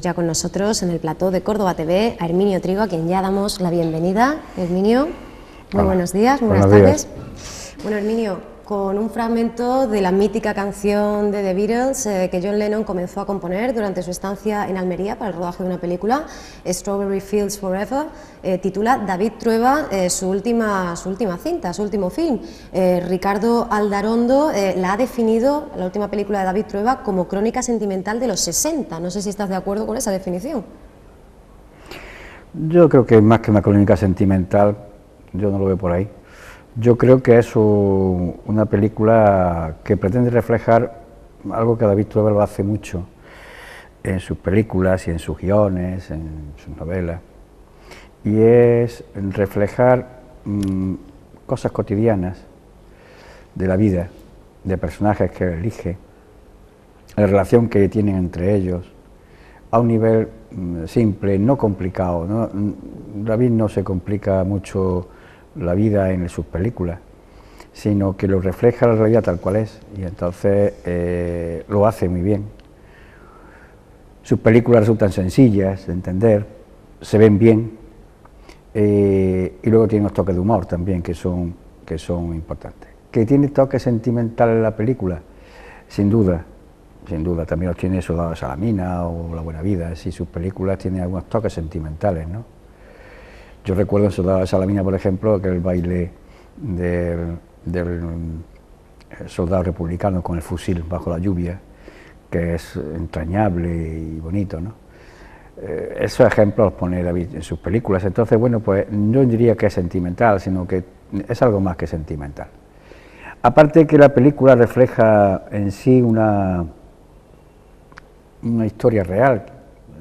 Tenemos ya con nosotros en el plató de Córdoba TV a Herminio Trigo, a quien ya damos la bienvenida. Herminio, muy buenos días, muy buenas tardes. Bueno, Herminio, con un fragmento de la mítica canción de The Beatles que John Lennon comenzó a componer durante su estancia en Almería para el rodaje de una película, Strawberry Fields Forever, titula David Trueba su última cinta, su último film. Ricardo Aldarondo la ha definido, la última película de David Trueba, como crónica sentimental de los 60. No sé si estás de acuerdo con esa definición. Yo creo que más que una crónica sentimental, yo no lo veo por ahí. Yo creo que es una película que pretende reflejar algo que David Trueba lo hace mucho en sus películas y en sus guiones, en sus novelas, y es reflejar cosas cotidianas de la vida, de personajes que él elige, la relación que tienen entre ellos, a un nivel simple, no complicado, ¿no? David no se complica mucho la vida en sus películas, sino que lo refleja la realidad tal cual es, y entonces lo hace muy bien. Sus películas resultan sencillas de entender, se ven bien, y luego tiene unos toques de humor también que son importantes. ¿Que tiene toque sentimental en la película? Sin duda, también los tiene Soldado de Salamina o La Buena Vida, sí, sus películas tienen algunos toques sentimentales, ¿no? Yo recuerdo en Soldado de Salamina, por ejemplo, que el baile del soldado republicano con el fusil bajo la lluvia, que es entrañable y bonito, ¿no? Esos ejemplos los pone David en sus películas. Entonces, bueno, pues no diría que es sentimental, sino que es algo más que sentimental. Aparte que la película refleja en sí una historia real.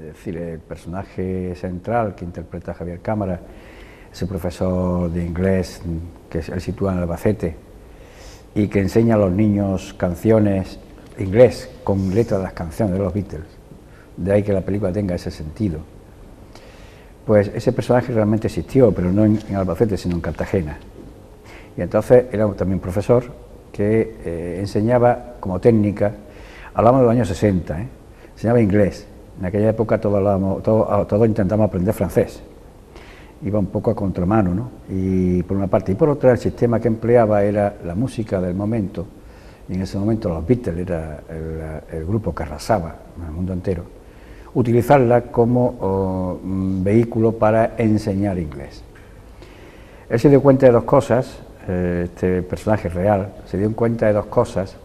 Es decir, el personaje central que interpreta Javier Cámara, ese profesor de inglés que él sitúa en Albacete y que enseña a los niños canciones inglés con letras de las canciones de los Beatles, de ahí que la película tenga ese sentido. Pues ese personaje realmente existió, pero no en Albacete, sino en Cartagena. Y entonces era también profesor que enseñaba como técnica, hablamos de los años 60, enseñaba inglés. En aquella época todos intentamos aprender francés, iba un poco a contramano, ¿no? Y por una parte, y por otra el sistema que empleaba era la música del momento, y en ese momento los Beatles era el grupo que arrasaba en el mundo entero, utilizarla como vehículo para enseñar inglés. Él se dio cuenta de dos cosas, este personaje real se dio cuenta de dos cosas: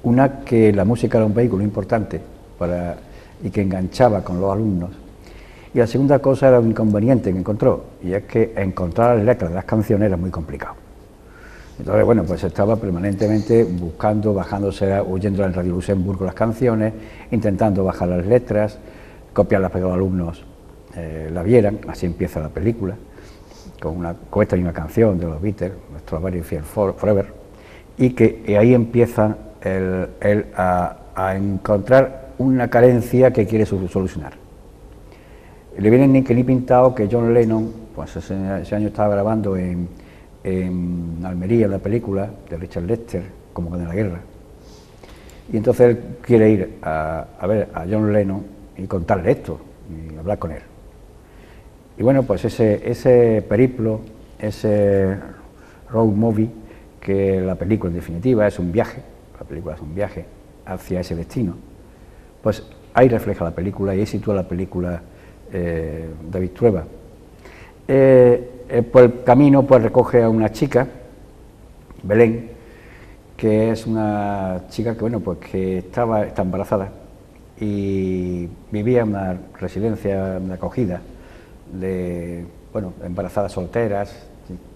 una, que la música era un vehículo importante y que enganchaba con los alumnos, y la segunda cosa era un inconveniente que encontró, y es que encontrar las letras de las canciones era muy complicado. Entonces, bueno, pues estaba permanentemente buscando, bajándose, huyendo en Radio Luxemburgo las canciones, intentando bajar las letras, copiarlas para que los alumnos la vieran. Así empieza la película, con esta misma canción de los Beatles, Strawberry Fields Forever, y que ahí empieza él a encontrar una carencia que quiere solucionar. Le viene ni que ni pintado que John Lennon, pues ese año estaba grabando en Almería la película de Richard Lester, como con la guerra, y entonces él quiere ir a ver a John Lennon y contarle esto y hablar con él. Y bueno, pues ese periplo, ese road movie, que la película en definitiva es un viaje, la película es un viaje hacia ese destino, pues ahí refleja la película y ahí sitúa la película David Trueba. Por el camino pues recoge a una chica, Belén, que es una chica que, bueno, pues que está embarazada y vivía en una residencia, una acogida de, bueno, embarazadas solteras,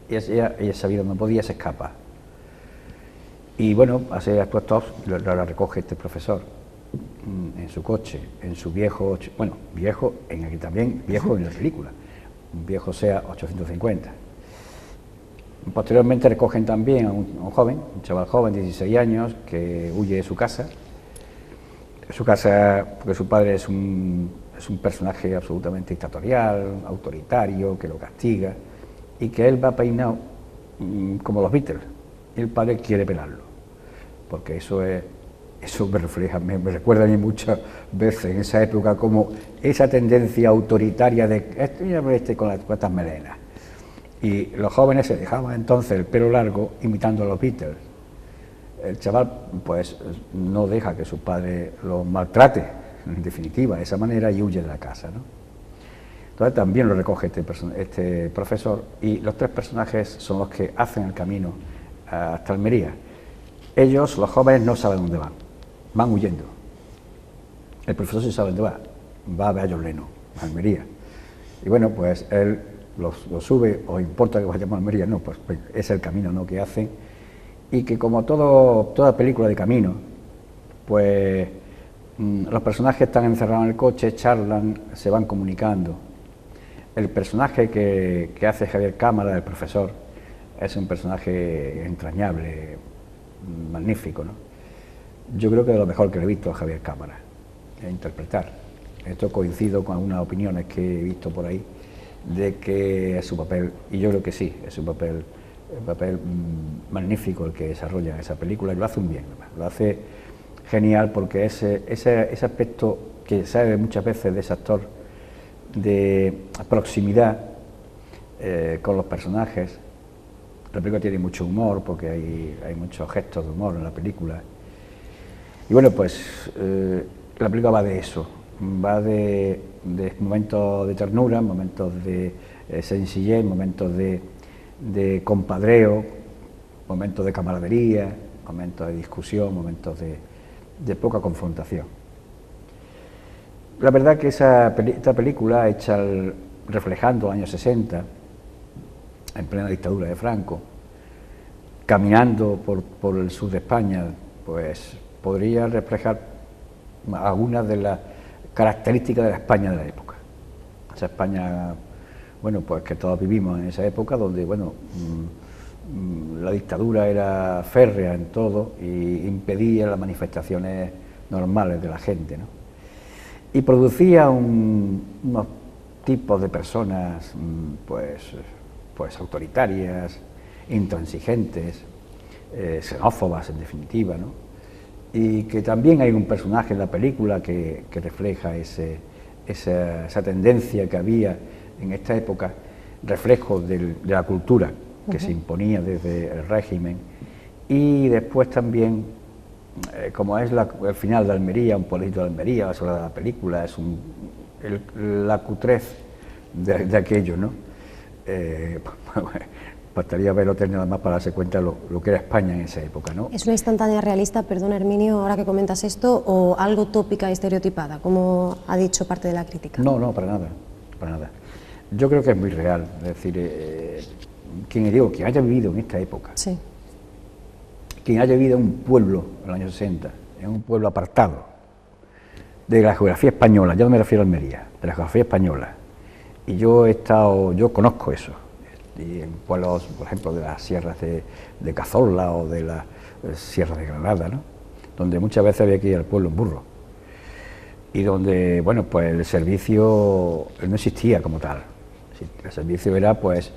y ella sabía dónde podía, se escapa. Y bueno, hace después la recoge este profesor en su coche, en su viejo, bueno, viejo en aquí también, viejo en la película, un viejo SEA 850. Posteriormente recogen también a un joven, un chaval joven de 16 años, que huye de su casa, porque su padre es un personaje absolutamente dictatorial, autoritario, que lo castiga, y que él va peinado como los Beatles, y el padre quiere pelarlo, porque eso es eso me refleja, me recuerda a mí muchas veces en esa época como esa tendencia autoritaria de con estas melenas. Y los jóvenes se dejaban entonces el pelo largo imitando a los Beatles. El chaval pues no deja que su padre lo maltrate, en definitiva, de esa manera, y huye de la casa, ¿no? Entonces también lo recoge este profesor, y los tres personajes son los que hacen el camino hasta Almería. Ellos, los jóvenes, no saben dónde van huyendo. El profesor sí sabe dónde va a ver a John Lennon, a Almería. Y bueno, pues él lo sube, o importa que vayamos a Almería, no, pues es el camino, ¿no?, que hacen, y que como toda película de camino, pues los personajes están encerrados en el coche, charlan, se van comunicando. El personaje que hace Javier Cámara, el profesor, es un personaje entrañable, magnífico, ¿no? Yo creo que es lo mejor que le he visto a Javier Cámara, interpretar. Esto coincido con algunas opiniones que he visto por ahí, de que es su papel, y yo creo que sí, es un papel magnífico el que desarrolla en esa película, y lo hace muy bien, lo hace genial, porque ese aspecto que sale muchas veces de ese actor, de proximidad con los personajes. La película tiene mucho humor, porque hay muchos gestos de humor en la película. Y bueno, pues la película va de eso, va de momentos de ternura, momentos de sencillez, momentos de compadreo, momentos de camaradería, momentos de discusión, momentos de poca confrontación. La verdad que esta película, hecha reflejando los años 60, en plena dictadura de Franco, caminando por el sur de España, pues podría reflejar algunas de las características de la España de la época. Esa España, bueno, pues que todos vivimos en esa época, donde, bueno, la dictadura era férrea en todo y impedía las manifestaciones normales de la gente, ¿no? Y producía unos tipos de personas, pues autoritarias, intransigentes, xenófobas en definitiva, ¿no? Y que también hay un personaje en la película que refleja esa tendencia que había en esta época, reflejo de la cultura que se imponía desde el régimen, y después también, como es el final de Almería, un pueblito de Almería, sobre la película, es la cutrez de aquello, ¿no? Bastaría verlo nada más para darse cuenta lo que era España en esa época, ¿no? ¿Es una instantánea realista, perdón Herminio, ahora que comentas esto, o algo tópica y estereotipada, como ha dicho parte de la crítica? No, para nada, para nada. Yo creo que es muy real, es decir, quien haya vivido en esta época, sí, quien haya vivido en un pueblo en los años 60, en un pueblo apartado de la geografía española, yo no me refiero a Almería, de la geografía española, y yo conozco eso, y en pueblos, por ejemplo, de las sierras de Cazorla o de las sierras de Granada, ¿no?, donde muchas veces había que ir al pueblo en burro, y donde, bueno, pues el servicio no existía como tal. El servicio era, pues,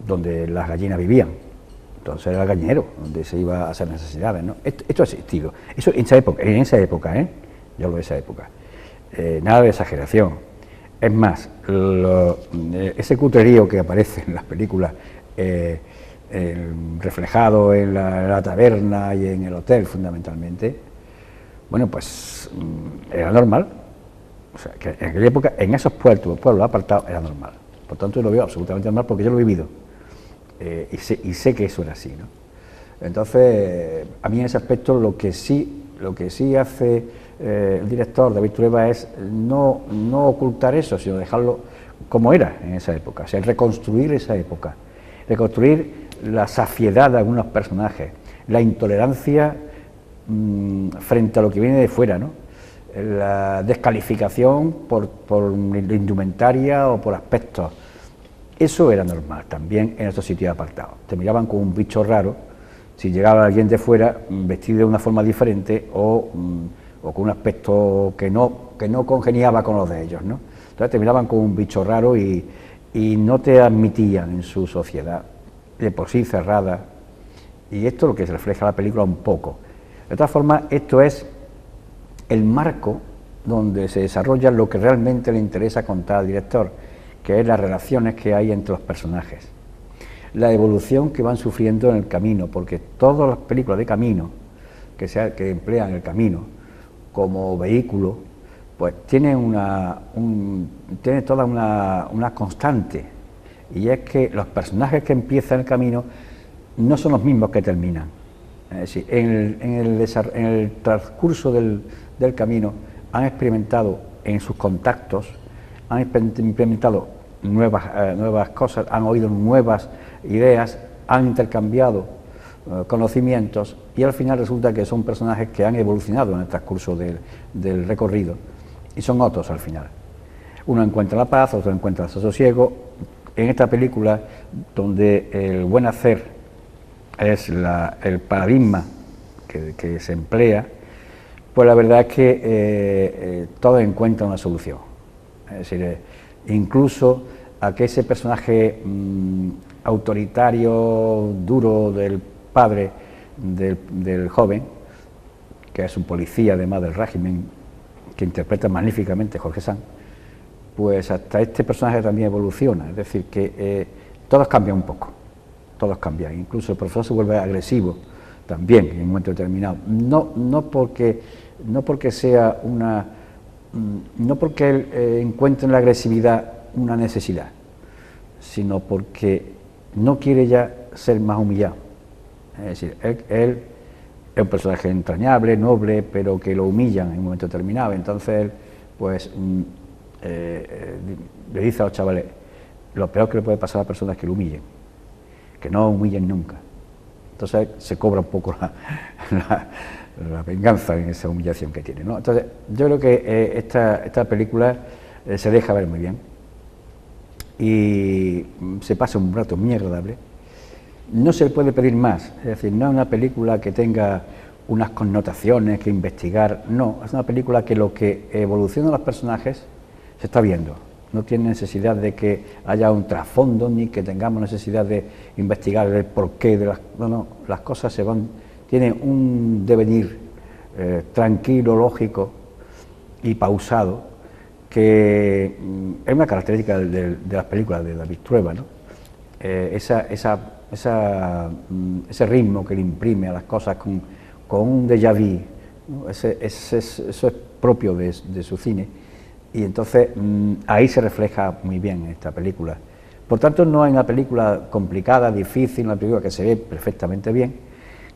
donde las gallinas vivían. Entonces era el gallinero, donde se iba a hacer necesidades, ¿no? Esto ha existido. Eso en esa época, yo hablo de esa época. Nada de exageración. Es más, ese cutrerío que aparece en las películas, reflejado en la taberna y en el hotel, fundamentalmente, bueno, pues era normal. O sea, que en aquella época, en esos pueblos apartados, era normal. Por tanto, yo lo veo absolutamente normal, porque yo lo he vivido. Y sé que eso era así, ¿no? Entonces, a mí en ese aspecto lo que sí hace el director David Trueba es no ocultar eso, sino dejarlo como era en esa época, o sea, reconstruir esa época, reconstruir la saciedad de algunos personajes, la intolerancia frente a lo que viene de fuera, ¿no?, la descalificación por indumentaria o por aspectos. Eso era normal también en estos sitios apartados. Te miraban como un bicho raro si llegaba alguien de fuera vestido de una forma diferente o con un aspecto que no congeniaba con los de ellos, ¿no? Entonces te miraban como un bicho raro y no te admitían en su sociedad, de por sí cerrada. Y esto es lo que se refleja en la película un poco. De todas formas, esto es el marco donde se desarrolla lo que realmente le interesa contar al director, que es las relaciones que hay entre los personajes, la evolución que van sufriendo en el camino, porque todas las películas de camino que emplean el camino como vehículo, pues tienen toda una constante, y es que los personajes que empiezan el camino no son los mismos que terminan. Es decir, en el transcurso del camino han experimentado en sus contactos, han experimentado nuevas cosas, han oído nuevas ideas, han intercambiado conocimientos, y al final resulta que son personajes que han evolucionado en el transcurso del recorrido, y son otros al final. Uno encuentra la paz, otro encuentra el sosiego. En esta película, donde el buen hacer es el paradigma que se emplea, pues la verdad es que todos encuentran una solución. Es decir, incluso a que ese personaje autoritario, duro del padre del joven, que es un policía además del régimen, que interpreta magníficamente Jorge Sanz, pues hasta este personaje también evoluciona. Es decir, que todos cambian un poco, todos cambian, incluso el profesor se vuelve agresivo también en un momento determinado, no porque él encuentre en la agresividad una necesidad, sino porque no quiere ya ser más humillado. Es decir, él es un personaje entrañable, noble, pero que lo humillan en un momento determinado. Entonces él, pues, le dice a los chavales: lo peor que le puede pasar a la persona es que lo humillen, que no humillen nunca. Entonces se cobra un poco la venganza en esa humillación que tiene, ¿no? Entonces yo creo que esta película se deja ver muy bien y se pasa un rato muy agradable. No se le puede pedir más, es decir, no es una película que tenga unas connotaciones que investigar, no, es una película que lo que evoluciona los personajes se está viendo. No tiene necesidad de que haya un trasfondo, ni que tengamos necesidad de investigar el porqué de las... No, las cosas se van, tienen un devenir tranquilo, lógico y pausado, que es una característica de las películas de David Trueba, ¿no? Ese ritmo que le imprime a las cosas con un déjà vu, ¿no? Eso es propio de su cine. Y entonces ahí se refleja muy bien en esta película. Por tanto, no es una película complicada, difícil, una película que se ve perfectamente bien,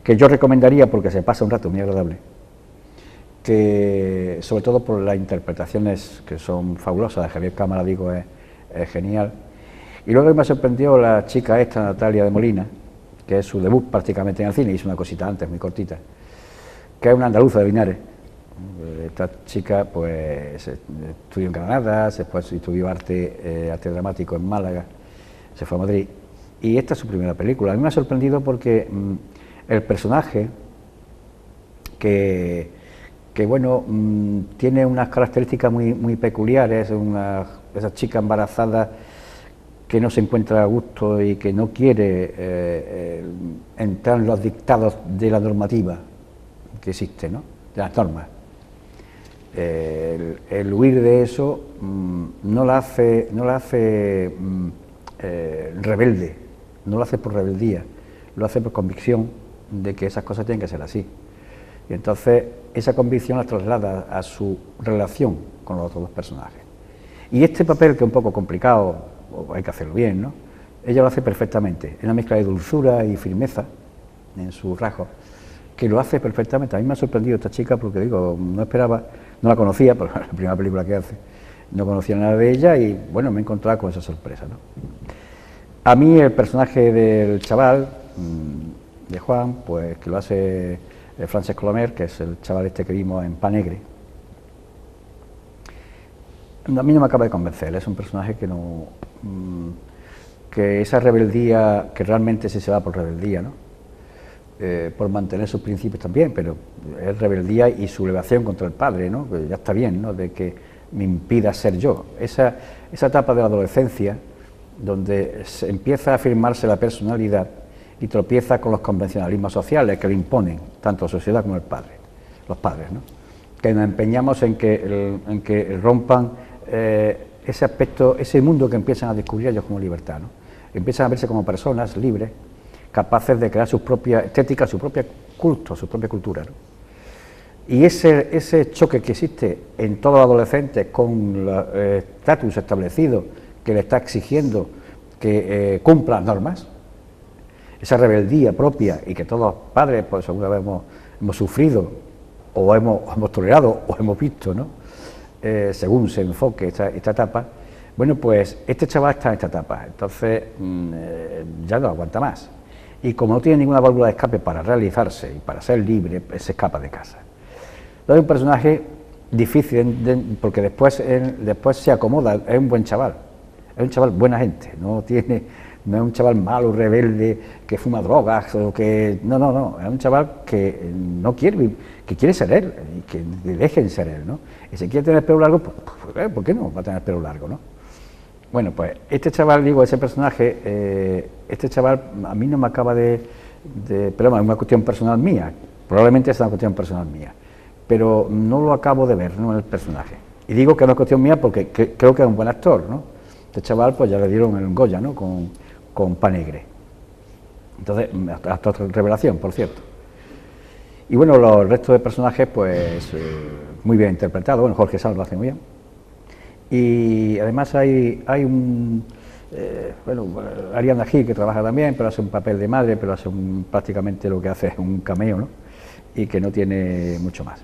que yo recomendaría porque se pasa un rato muy agradable, que sobre todo por las interpretaciones que son fabulosas. De Javier Cámara, digo, es genial. Y luego me sorprendió la chica esta, Natalia de Molina, que es su debut prácticamente en el cine, hizo una cosita antes, muy cortita, que es una andaluza de Linares. Esta chica pues estudió en Granada, después estudió arte dramático en Málaga, se fue a Madrid, y esta es su primera película. A mí me ha sorprendido porque el personaje, que bueno, tiene unas características muy peculiares, esa chica embarazada que no se encuentra a gusto y que no quiere entrar en los dictados de la normativa que existe, ¿no?, de las normas. El huir de eso no la hace rebelde, no lo hace por rebeldía, lo hace por convicción de que esas cosas tienen que ser así. Y entonces esa convicción la traslada a su relación con los otros dos personajes. Y este papel, que es un poco complicado, hay que hacerlo bien, ¿no?, ella lo hace perfectamente, es una mezcla de dulzura y firmeza en sus rasgos, que lo hace perfectamente. A mí me ha sorprendido esta chica porque, digo, no esperaba, no la conocía, porque es la primera película que hace, no conocía nada de ella y, bueno, me he encontrado con esa sorpresa, ¿no? A mí el personaje del chaval, de Juan, pues que lo hace Francesc Colomer, que es el chaval este que vimos en Panegre, a mí no me acaba de convencer. Es un personaje que no... que esa rebeldía, que realmente sí se va por rebeldía, ¿no?, por mantener sus principios también, pero es rebeldía y sublevación contra el padre, ¿no?, que ya está bien, ¿no?, de que me impida ser yo. Esa etapa de la adolescencia, donde se empieza a afirmarse la personalidad y tropieza con los convencionalismos sociales que le imponen tanto la sociedad como el padre, los padres, ¿no? Que nos empeñamos en que rompan ese aspecto, ese mundo que empiezan a descubrir ellos como libertad, ¿no? Empiezan a verse como personas libres, capaces de crear su propia estética, su propio culto, su propia cultura, ¿no? Y ese choque que existe en todos los adolescentes con el estatus establecido que le está exigiendo que cumpla las normas, esa rebeldía propia y que todos los padres pues alguna vez hemos sufrido o hemos tolerado o hemos visto, ¿no? Según se enfoque esta etapa, bueno, pues este chaval está en esta etapa, entonces ya no aguanta más. Y como no tiene ninguna válvula de escape para realizarse y para ser libre, pues se escapa de casa. Entonces es un personaje difícil porque después se acomoda, es un buen chaval, es un chaval buena gente, no es un chaval malo, rebelde, que fuma drogas o que... No, es un chaval que no quiere, que quiere ser él y que le dejen ser él, ¿no? Y si quiere tener pelo largo, pues ¿por qué no va a tener pelo largo, no? Bueno, pues este chaval, digo, ese personaje, este chaval a mí no me acaba pero es una cuestión personal mía, probablemente es una cuestión personal mía, pero no lo acabo de ver, ¿no?, en el personaje. Y digo que es una cuestión mía porque creo que es un buen actor, ¿no? Este chaval pues ya le dieron el Goya, ¿no?, con Panegre. Entonces, hasta otra revelación, por cierto. Y bueno, los restos de personajes, pues muy bien interpretados. Bueno, Jorge Sanz lo hace muy bien. Y además hay Ariadna Gil, que trabaja también, pero hace un papel de madre, pero hace prácticamente lo que hace es un cameo, ¿no? Y que no tiene mucho más.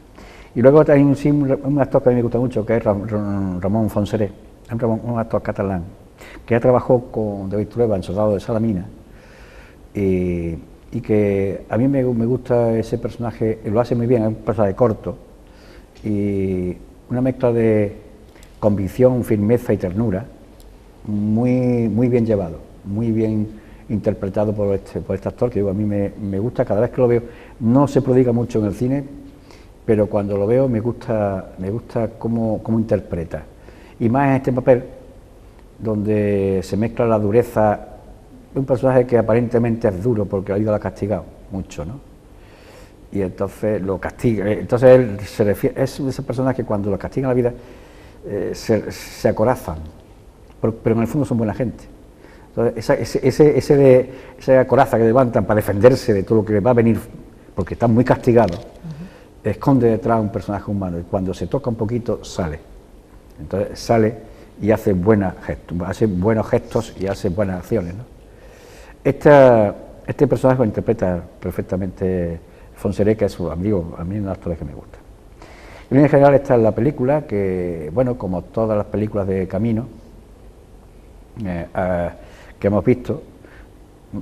Y luego hay un actor que a mí me gusta mucho, que es Ramón Fonseré, un actor catalán, que ya trabajó con David Trueba en Soldado de Salamina, y que a mí me gusta ese personaje, lo hace muy bien, es un personaje corto, y una mezcla de convicción, firmeza y ternura, muy bien llevado, muy bien interpretado por este actor, que digo, a mí me gusta, cada vez que lo veo, no se prodiga mucho en el cine, pero cuando lo veo me gusta cómo interpreta, y más en este papel, donde se mezcla la dureza de un personaje que aparentemente es duro porque la vida lo ha castigado mucho, ¿no? Y entonces lo castiga, entonces él se refiere, es ese personaje que cuando lo castiga la vida se acorazan, pero en el fondo son buena gente. Entonces esa coraza que levantan para defenderse de todo lo que les va a venir, porque están muy castigados, esconde detrás un personaje humano, y cuando se toca un poquito sale. Entonces sale y hace buenos gestos y hace buenas acciones, ¿no? Este personaje lo interpreta perfectamente Fonseré, que es su amigo, a mí es un actor que me gusta. Y en general esta es la película que, bueno, como todas las películas de Camino que hemos visto,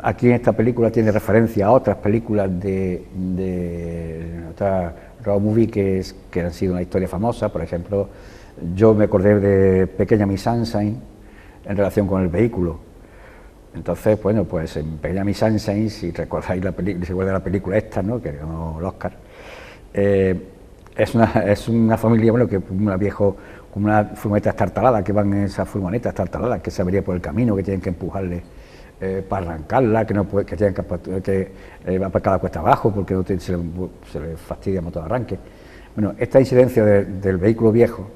aquí en esta película tiene referencia a otras películas de otra road movie que han sido una historia famosa. Por ejemplo, yo me acordé de Pequeña Miss Sunshine en relación con el vehículo. Entonces, bueno, pues en Pequeña Miss Sunshine, si recordáis la película esta, ¿no?, que ganó el Oscar, es una familia, bueno, que con una furgoneta estartalada, que van en esas furgonetas estartaladas, que se avería por el camino, que tienen que empujarle para arrancarla, que tienen que va por cada cuesta abajo porque se le fastidia el motor de arranque. Bueno, esta incidencia del vehículo viejo,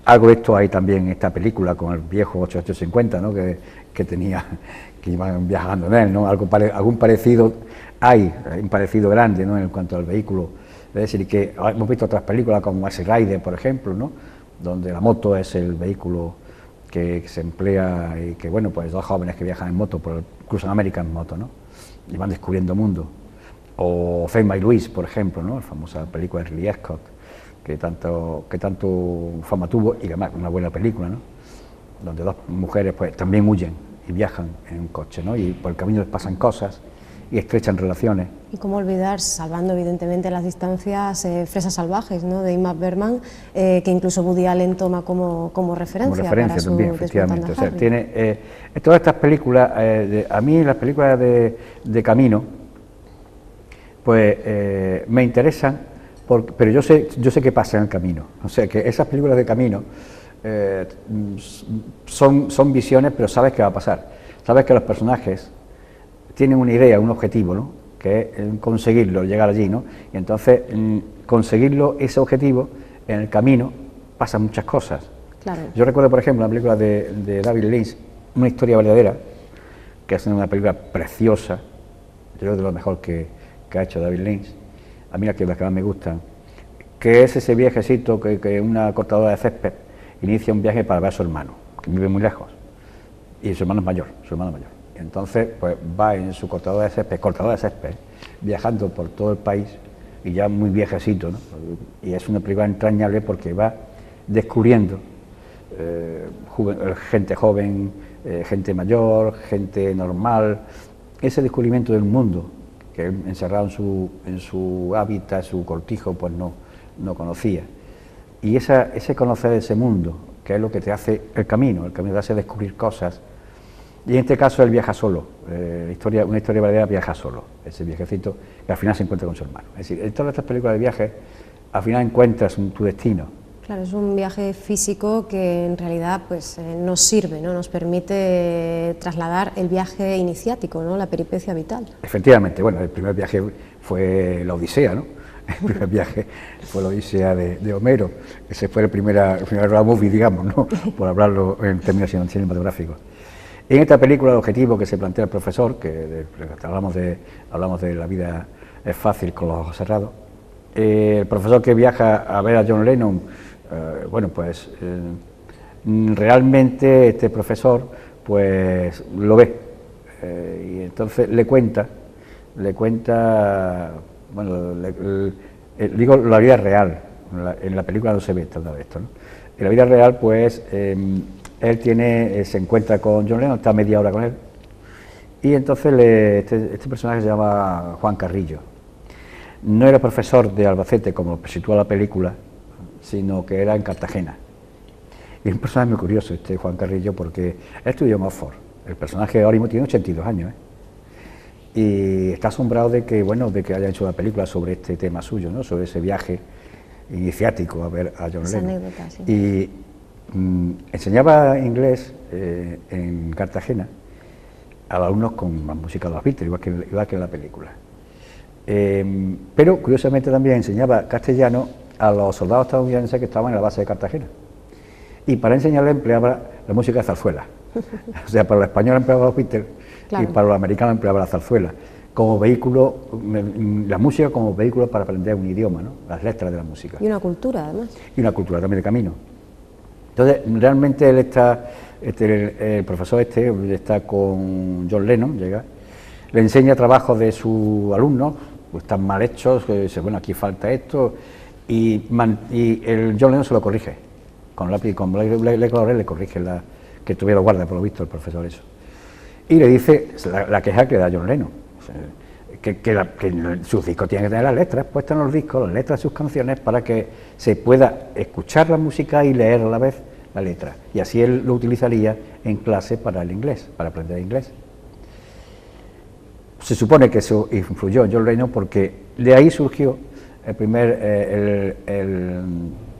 algo de esto hay también en esta película con el viejo 8850, ¿no?, que iban viajando en él, ¿no? Algún parecido hay un parecido grande, ¿no?, en cuanto al vehículo. Es decir, que hemos visto otras películas como Easy Rider, por ejemplo, ¿no?, donde la moto es el vehículo que se emplea, y que, bueno, pues dos jóvenes que viajan en moto, cruzan América en moto, ¿no?, y van descubriendo mundo. O Thelma y Louise, por ejemplo, ¿no?, la famosa película de Ridley Scott, que tanto fama tuvo, y además una buena película, ¿no?, donde dos mujeres pues también huyen y viajan en un coche, ¿no?, y por el camino les pasan cosas y estrechan relaciones. Y cómo olvidar, salvando evidentemente las distancias, Fresas salvajes, ¿no?, de Ingmar Bergman, que incluso Woody Allen toma como referencia. Como referencia también, efectivamente. O sea, tiene todas estas películas, a mí las películas de Camino, pues me interesan, pero yo sé qué pasa en el camino. O sea, que esas películas de Camino son visiones, pero sabes qué va a pasar. Sabes que los personajes tienen una idea, un objetivo, ¿no? Que es conseguirlo, llegar allí, ¿no? Y entonces conseguirlo, ese objetivo, en el camino pasan muchas cosas. Claro. Yo recuerdo, por ejemplo, la película de David Lynch, Una historia verdadera, que es una película preciosa, yo creo de lo mejor que ha hecho David Lynch, a mí las que más me gustan, que es ese viajecito que una cortadora de césped inicia un viaje para ver a su hermano, que vive muy lejos, y su hermano es mayor, Y entonces, pues va en su cortadora de césped, viajando por todo el país, y ya muy viejecito, ¿no? Y es una película entrañable porque va descubriendo gente joven, gente mayor, gente normal, ese descubrimiento del mundo que él, encerrado en su hábitat, su cortijo, pues no conocía. Y ese conocer ese mundo, que es lo que te hace el camino te hace descubrir cosas. Y en este caso él viaja solo, una historia verdadera, viaja solo, ese viajecito, que al final se encuentra con su hermano. Es decir, en todas estas películas de viajes, al final encuentras tu destino. Claro, es un viaje físico que en realidad pues, nos sirve, ¿no? Nos permite trasladar el viaje iniciático, ¿no? La peripecia vital. Efectivamente, bueno, el primer viaje fue la Odisea, ¿no? El primer viaje fue la Odisea de Homero, ese fue el primer road movie, digamos, ¿no? Por hablarlo en términos cinematográficos. En esta película el objetivo que se plantea el profesor, hablamos de la vida es fácil con los ojos cerrados, el profesor que viaja a ver a John Lennon, realmente este profesor pues lo ve y entonces le cuenta, bueno, digo la vida real, en la película no se ve nada de esto, ¿no? En la vida real pues él se encuentra con John Lennon, está media hora con él y entonces este personaje se llama Juan Carrillo. No era profesor de Albacete como sitúa la película, sino que era en Cartagena. Y es un personaje muy curioso este Juan Carrillo porque él estudió en Oxford. El personaje ahora mismo tiene 82 años, y está asombrado de que haya hecho una película sobre este tema suyo, ¿no? Sobre ese viaje iniciático a ver a John Lennon. Anécdota, sí. Y enseñaba inglés en Cartagena a los alumnos con la música de los Beatles, igual que en la película. Pero curiosamente también enseñaba castellano a los soldados estadounidenses que estaban en la base de Cartagena. Y para enseñarle empleaba la música de zarzuela. O sea, para los españoles empleaba los Beatles, claro, y para los americanos empleaba la zarzuela, como vehículo, la música como vehículo para aprender un idioma, ¿no? Las letras de la música. Y una cultura, además. Y una cultura también de camino. Entonces, realmente él está, el profesor está con John Lennon, le enseña trabajos de sus alumnos, pues están mal hechos, que dice, bueno, aquí falta esto, y el John Lennon se lo corrige, con lápiz, con color le corrige que tuviera guarda, por lo visto, el profesor eso. Y le dice la queja que da John Lennon, o sea, que sus discos tienen que tener las letras puestas en los discos, las letras de sus canciones, para que se pueda escuchar la música y leer a la vez la letra. Y así él lo utilizaría en clase para el inglés, para aprender inglés. Se supone que eso influyó en John Lennon porque de ahí surgió el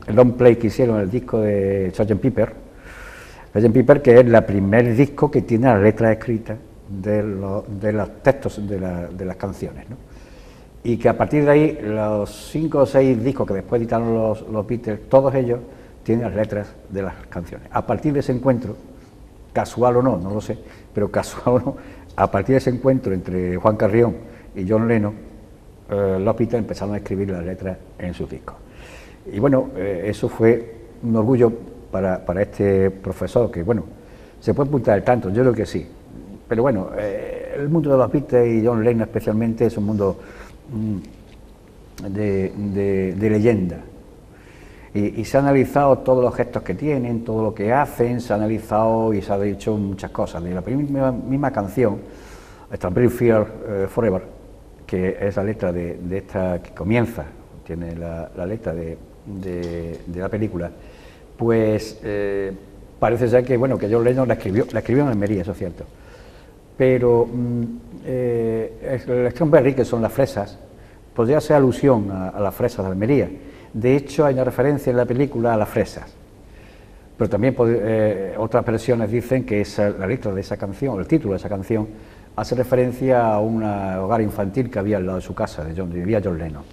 long play que hicieron, el disco de Sgt. Pepper, que es el primer disco que tiene las letras escritas de los textos de las canciones, ¿no? Y que a partir de ahí los 5 o 6 discos que después editaron los Beatles, todos ellos tienen las letras de las canciones. A partir de ese encuentro, casual o no, no lo sé, pero casual o no, a partir de ese encuentro entre Juan Carrión y John Lennon, los Beatles empezaron a escribir las letras en sus discos. Y bueno, eso fue un orgullo para este profesor, que bueno, se puede apuntar el tanto, yo creo que sí, pero bueno, el mundo de los Beatles y John Lennon especialmente es un mundo de leyenda. Y se han analizado todos los gestos que tienen, todo lo que hacen, se ha analizado y se ha dicho muchas cosas. De la misma canción, Strawberry Fields Forever, que es la letra de esta que comienza, tiene la letra de la película, pues parece ser que bueno, que John Lennon la escribió en Almería, eso es cierto. Pero el Strawberry, que son las fresas, podría ser alusión a las fresas de Almería. De hecho, hay una referencia en la película a las fresas, pero también otras versiones dicen que la letra de esa canción, el título de esa canción, hace referencia a un hogar infantil que había al lado de su casa, donde vivía John Lennon,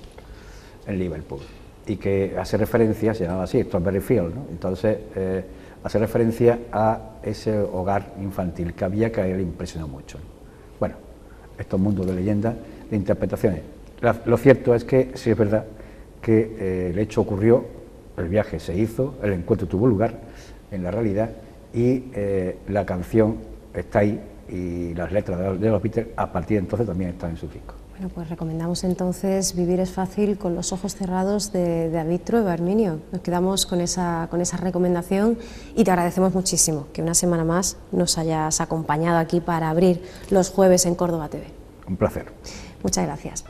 en Liverpool, y que hace referencia, se llamaba así, Strawberry Field, ¿no? Entonces hace referencia a ese hogar infantil que había, que a él le impresionó mucho, ¿no? Bueno, estos mundos de leyendas, de interpretaciones. Lo cierto es que sí es verdad que el hecho ocurrió, el viaje se hizo, el encuentro tuvo lugar en la realidad y la canción está ahí y las letras de los Beatles a partir de entonces también están en su disco. Bueno, pues recomendamos entonces Vivir es fácil con los ojos cerrados de David Trueba, Herminio. Nos quedamos con esa recomendación y te agradecemos muchísimo que una semana más nos hayas acompañado aquí para abrir los jueves en Córdoba TV. Un placer. Muchas gracias.